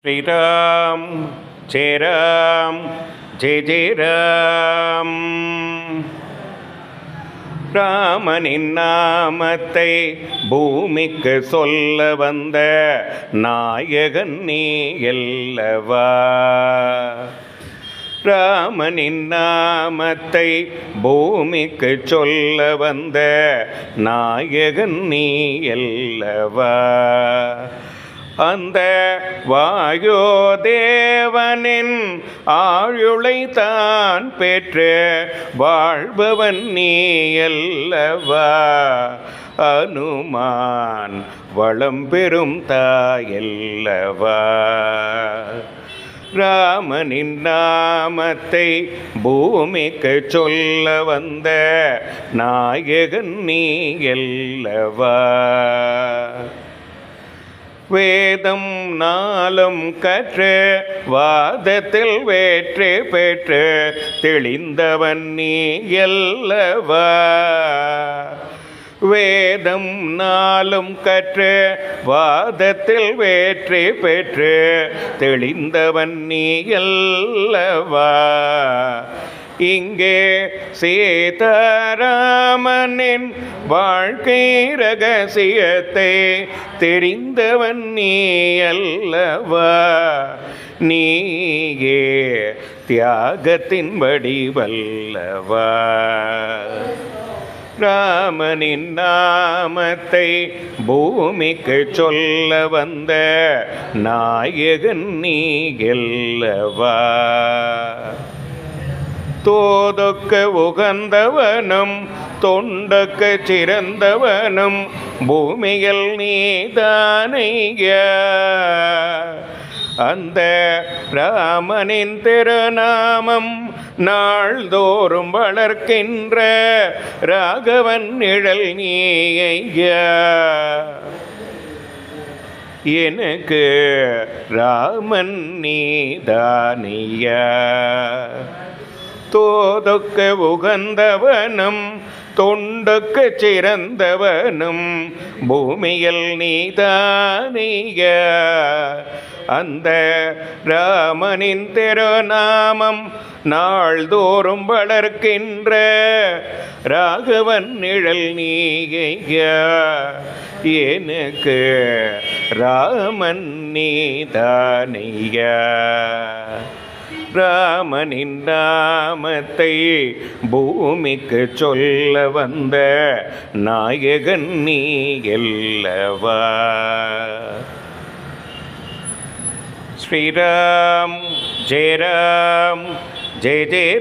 ஸ்ரீராம் ஜெய ராம் ஜெய ஜெய ராம். ராமனின் நாமத்தை பூமிக்கு சொல்ல வந்த நாயகன் நீ அல்லவா. ராமனின் நாமத்தை பூமிக்கு சொல்ல வந்த நாயகன் நீ அல்லவா. அந்த வாயுதேவனின் ஆயுளை தான் பெற்று வாழ்பவன் நீ அல்லவா. அனுமான் வளம் பெறும் தாயல்லவா. ராமனின் நாமத்தை பூமிக்கு சொல்ல வந்த நாயகன் நீ அல்லவா. வேதம் நாளும் கற்று வாதத்தில் வெற்றி பெற்று தெளிந்தவன் நீ அல்லவா. வேதம் நாளும் கற்று வாதத்தில் வெற்றி பெற்று தெளிந்தவன் நீ அல்லவா. இங்கே சீதாராமனின் வாழ்க்கை ரகசியத்தை தெரிந்தவன் நீ அல்லவா. நீயே தியாகத்தின் வடிவல்லவா. ராமனின் நாமத்தை பூமிக்கு சொல்ல வந்த நாயகன் நீ அல்லவா. தோதுக்கு உகந்தவனும் தொண்டுக்கு சிறந்தவனும் பூமியில் நீதானையா. அந்த ராமனின் திருநாமம் நாள்தோறும் வளர்க்கின்ற ராகவன் நிழல் நீயா. எனக்கு ராமன் நீதானையா. தோதுக்கு உகந்தவனும் தொண்டுக்கு சிறந்தவனும் பூமியில் நீதானையா. அந்த ராமனின் திருநாமம் நாள்தோறும் வளர்க்கின்ற ராகவன் நிழல் நீயா. எனக்கு ராமன் நீதானையா. ராமனின் நாமத்தை பூமிக்கு சொல்ல வந்த நாயகன் நீ அல்லவா. ஸ்ரீராம் ஜெய ராம் ஜெய ஜெய